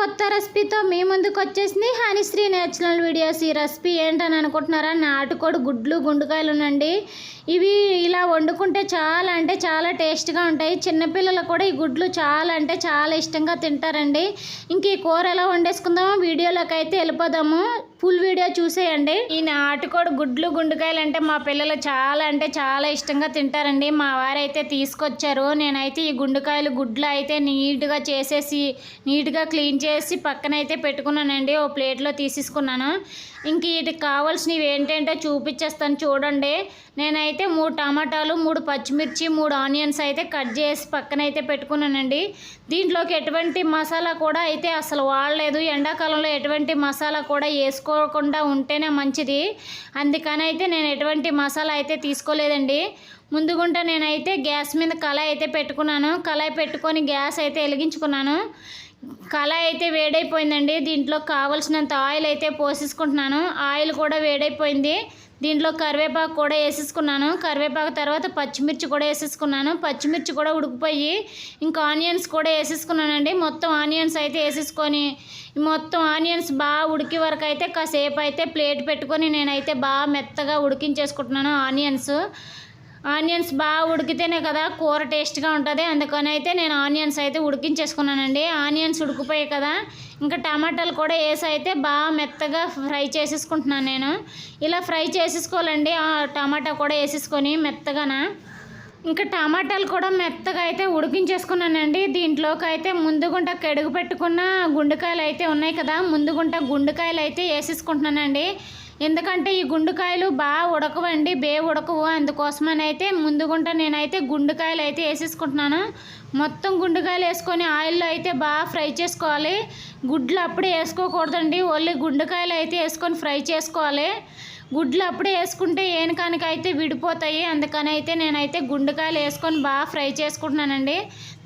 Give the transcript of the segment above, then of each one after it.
కొత్త రెసిపీతో మీ ముందుకు వచ్చేసింది హనీశ్రీ నేచురల్ వీడియోస్. ఈ రెసిపీ ఏంటని అనుకుంటున్నారా? నాటుకోడి గుడ్లు గుండుకాయలునండి. ఇవి ఇలా వండుకుంటే చాలా అంటే చాలా టేస్ట్గా ఉంటాయి. చిన్నపిల్లలు కూడా ఈ గుడ్లు చాలా అంటే చాలా ఇష్టంగా తింటారండి. ఇంక ఈ కూర ఎలా వండేసుకుందామో వీడియోలోకి అయితే వెళ్ళిపోదాము. ఫుల్ వీడియో చూసేయండి. ఈ నాటుకోడి గుడ్లు గుండుకాయలు అంటే మా పిల్లలు చాలా అంటే చాలా ఇష్టంగా తింటారండి. మా వారైతే తీసుకొచ్చారు. నేనైతే ఈ గుడ్లు అయితే నీట్గా చేసేసి నీట్గా క్లీన్ చేసి పక్కనైతే పెట్టుకున్నానండి. ఓ ప్లేట్లో తీసేసుకున్నాను. ఇంక వీటికి కావాల్సినవి ఏంటంటే చూపించేస్తాను చూడండి. నేనైతే 3 టమాటాలు, 3 పచ్చిమిర్చి, 3 ఆనియన్స్ అయితే కట్ చేసి పక్కనైతే పెట్టుకున్నానండి. దీంట్లోకి ఎటువంటి మసాలా కూడా అయితే అసలు వాడలేదు. ఎండాకాలంలో ఎటువంటి మసాలా కూడా వేసుకోకుండా ఉంటేనే మంచిది. అందుకని అయితే నేను ఎటువంటి మసాలా అయితే తీసుకోలేదండి. ముందుగుంట నేనైతే గ్యాస్ మీద కళాయి అయితే పెట్టుకున్నాను. కళాయి పెట్టుకొని గ్యాస్ అయితే వెలిగించుకున్నాను. కళాయి అయితే వేడైపోయిందండి. దీంట్లో కావాల్సినంత ఆయిల్ అయితే పోసేసుకుంటున్నాను. ఆయిల్ కూడా వేడైపోయింది. దీంట్లో కరివేపాకు కూడా వేసేసుకున్నాను. కరివేపాకు తర్వాత పచ్చిమిర్చి కూడా వేసేసుకున్నాను. పచ్చిమిర్చి కూడా ఉడికిపోయి ఇంకా ఆనియన్స్ కూడా వేసేసుకున్నానండి. మొత్తం ఆనియన్స్ అయితే వేసేసుకొని మొత్తం ఆనియన్స్ బాగా ఉడికే వరకు అయితే కాసేపు అయితే ప్లేట్ పెట్టుకొని నేనైతే బాగా మెత్తగా ఉడికించేసుకుంటున్నాను. ఆనియన్స్ బాగా ఉడికితేనే కదా కూర టేస్ట్గా ఉంటుంది. అందుకని అయితే నేను ఆనియన్స్ అయితే ఉడికించేసుకున్నానండి. ఆనియన్స్ ఉడికిపోయాయి కదా, ఇంకా టమాటాలు కూడా వేసి అయితే బాగా మెత్తగా ఫ్రై చేసేసుకుంటున్నాను. నేను ఇలా ఫ్రై చేసేసుకోవాలండి. టమాటా కూడా వేసేసుకొని మెత్తగాన ఇంకా టమాటాలు కూడా మెత్తగా అయితే ఉడికించేసుకున్నానండి. దీంట్లోకి అయితే ముందుగుంట కడుగు పెట్టుకున్న గుండెకాయలు అయితే ఉన్నాయి కదా, ముందుగుంట గుండెకాయలు అయితే వేసేసుకుంటున్నానండి. ఎందుకంటే ఈ గుండెకాయలు బాగా ఉడకవండి, ఉడకవు. అందుకోసమని అయితే ముందుగుంట నేనైతే గుండెకాయలు అయితే వేసేసుకుంటున్నాను. మొత్తం గుండెకాయలు వేసుకొని ఆయిల్లో అయితే బాగా ఫ్రై చేసుకోవాలి. గుడ్లు అప్పుడే వేసుకోకూడదండి, ఓన్లీ గుండెకాయలు అయితే వేసుకొని ఫ్రై చేసుకోవాలి. గుడ్లు అప్పుడే వేసుకుంటే ఏనకానికి అయితే విడిపోతాయి. అందుకని అయితే నేనైతే గుండెకాయలు వేసుకొని బాగా ఫ్రై చేసుకుంటున్నానండి.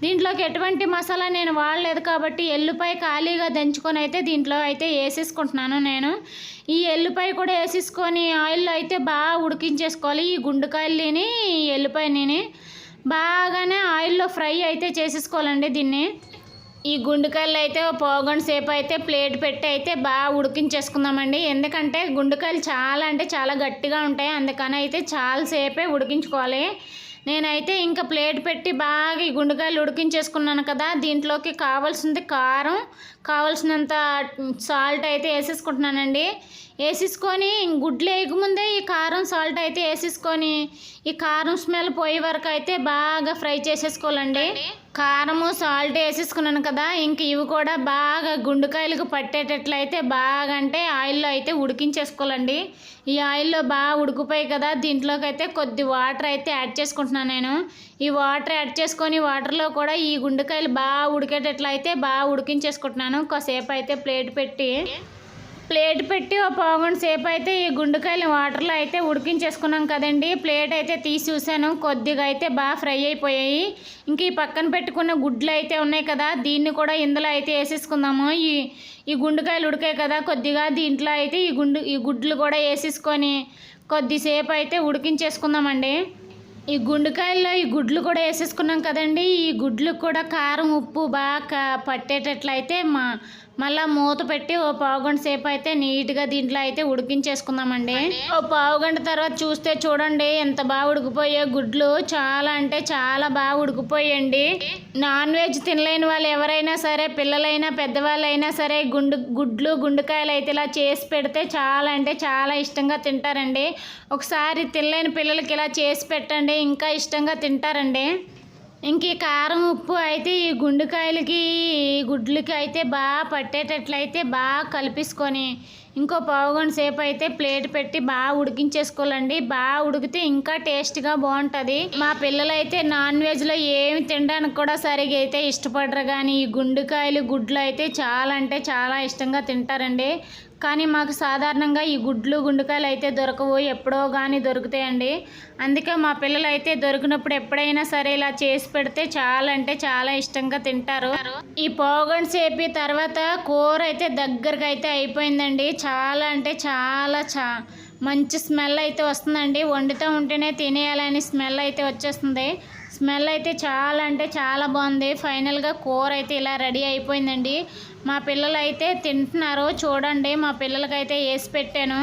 దీంట్లోకి ఎటువంటి మసాలా నేను వాడలేదు కాబట్టి ఎల్లుపాయ ఖాళీగా దంచుకొని అయితే దీంట్లో అయితే వేసేసుకుంటున్నాను. నేను ఈ ఎల్లుపాయ కూడా వేసేసుకొని ఆయిల్లో అయితే బాగా ఉడికించేసుకోవాలి. ఈ గుండెకాయలని ఎల్లుపాయని బాగానే ఆయిల్లో ఫ్రై అయితే చేసేసుకోవాలండి. దీన్ని ఈ గుండెకాయలు అయితే పావుగంట సేపు అయితే ప్లేట్ పెట్టి అయితే బాగా ఉడికించేసుకుందామండి. ఎందుకంటే గుండెకాయలు చాలా అంటే చాలా గట్టిగా ఉంటాయి. అందుకని అయితే చాలాసేపే ఉడికించుకోవాలి. నేనైతే ఇంకా ప్లేట్ పెట్టి బాగా ఈ గుండెకాయలు ఉడికించేసుకున్నాను కదా, దీంట్లోకి కావాల్సింది కారం, కావాల్సినంత సాల్ట్ అయితే వేసేసుకుంటున్నానండి. వేసేసుకొని గుడ్లు వేయకముందే ఈ కారం సాల్ట్ అయితే వేసేసుకొని ఈ కారం స్మెల్ పోయే వరకు అయితే బాగా ఫ్రై చేసేసుకోవాలండి. కారము సాల్ట్ వేసేసుకున్నాను కదా, ఇంక ఇవి కూడా బాగా గుండెకాయలకు పట్టేటట్లయితే బాగా అంటే ఆయిల్లో అయితే ఉడికించేసుకోవాలండి. ఈ ఆయిల్లో బాగా ఉడికిపోయాయి కదా, దీంట్లోకి అయితే కొద్ది వాటర్ అయితే యాడ్ చేసుకుంటున్నాను నేను. ఈ వాటర్ యాడ్ చేసుకొని వాటర్లో కూడా ఈ గుండెకాయలు బాగా ఉడికేటట్లయితే బాగా ఉడికించేసుకుంటున్నాను. కాసేపు అయితే ప్లేట్ పెట్టి ఓ పావుగంట సేపు అయితే ఈ గుండెకాయలు వాటర్లో అయితే ఉడికించేసుకున్నాం కదండి. ప్లేట్ అయితే తీసి చూసాను, కొద్దిగా అయితే బాగా ఫ్రై అయిపోయాయి. ఇంక ఈ పక్కన పెట్టుకున్న గుడ్లు అయితే ఉన్నాయి కదా, దీన్ని కూడా ఇందులో అయితే వేసేసుకుందాము. ఈ గుండెకాయలు ఉడికాయి కదా కొద్దిగా, దీంట్లో అయితే ఈ గుడ్లు కూడా వేసేసుకొని కొద్దిసేపు అయితే ఉడికించేసుకుందామండి. ఈ గుండెకాయల్లో ఈ గుడ్లు కూడా వేసేసుకున్నాం కదండి, ఈ గుడ్లకు కూడా కారం ఉప్పు బాగా పట్టేటట్లయితే మళ్ళీ మూత పెట్టి ఓ పావుగంట సేపు అయితే నీట్గా దీంట్లో అయితే ఉడికించేసుకుందామండి. ఓ పావుగంట తర్వాత చూస్తే చూడండి ఎంత బాగా ఉడికిపోయే గుడ్లు, చాలా అంటే చాలా బాగా ఉడికిపోయండి. నాన్ వెజ్ తినలేని వాళ్ళు ఎవరైనా సరే, పిల్లలైనా పెద్దవాళ్ళైనా సరే గుండెకాయలు అయితే ఇలా చేసి పెడితే చాలా అంటే చాలా ఇష్టంగా తింటారండి. ఒకసారి తినలేని పిల్లలకి ఇలా చేసి పెట్టండి, ఇంకా ఇష్టంగా తింటారండి. ఇంక ఈ కారం ఉప్పు అయితే ఈ గుండెకాయలకి ఈ గుడ్లకి అయితే బాగా పట్టేటట్లయితే బాగా కలిపేసుకొని ఇంకో పావుగంట సేపు అయితే ప్లేట్ పెట్టి బాగా ఉడికించేసుకోవాలండి. బాగా ఉడికితే ఇంకా టేస్ట్గా బాగుంటుంది. మా పిల్లలైతే నాన్ వెజ్లో ఏమి తినడానికి కూడా సరిగా అయితే ఇష్టపడరు, కానీ ఈ గుండెకాయలు గుడ్లు అయితే చాలా అంటే చాలా ఇష్టంగా తింటారండి. కానీ మాకు సాధారణంగా ఈ గుండెకాయలు అయితే దొరకవు, ఎప్పుడో కానీ దొరుకుతాయండి. అందుకే మా పిల్లలు అయితే దొరికినప్పుడు ఎప్పుడైనా సరే ఇలా చేసి పెడితే చాలా అంటే చాలా ఇష్టంగా తింటారు. ఈ పావుగంట సేపు తర్వాత కూర అయితే దగ్గరకు అయితే అయిపోయిందండి. చాలా అంటే చాలా మంచి స్మెల్ అయితే వస్తుందండి. వండుతూ ఉంటేనే తినేయాలని స్మెల్ అయితే వచ్చేస్తుంది. స్మెల్ అయితే చాలా అంటే చాలా బాగుంది. ఫైనల్గా కూర అయితే ఇలా రెడీ అయిపోయిందండి. మా పిల్లలు అయితే తింటున్నారు. చూడండి, మా పిల్లలకైతే వేసి పెట్టాను.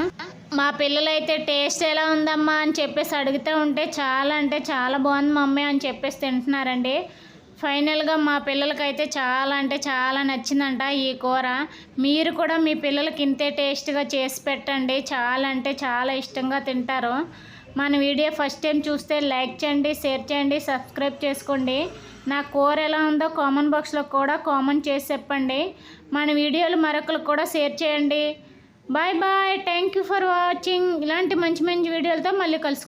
మా పిల్లలైతే టేస్ట్ ఎలా ఉందమ్మా అని చెప్పేసి అడుగుతూ ఉంటే చాలా అంటే చాలా బాగుంది మమ్మీ అని చెప్పేసి తింటున్నారండి. ఫైనల్గా మా పిల్లలకైతే చాలా అంటే చాలా నచ్చిందంట ఈ కూర. మీరు కూడా మీ పిల్లలకి ఇంతే టేస్ట్గా చేసి పెట్టండి. చాలా అంటే చాలా ఇష్టంగా తింటారు. మన వీడియో ఫస్ట్ టైం చూస్తే లైక్ చేయండి, షేర్ చేయండి, సబ్స్క్రైబ్ చేసుకోండి. నా కూర ఎలా ఉందో కామెంట్ బాక్స్లో కూడా కామెంట్ చేసి చెప్పండి. మన వీడియోలు మరొకరికి కూడా షేర్ చేయండి. Bye bye, thank you for watching. ఇలాంటి మంచి మంచి వీడియోలతో మళ్ళీ కలుసుకుంటాం.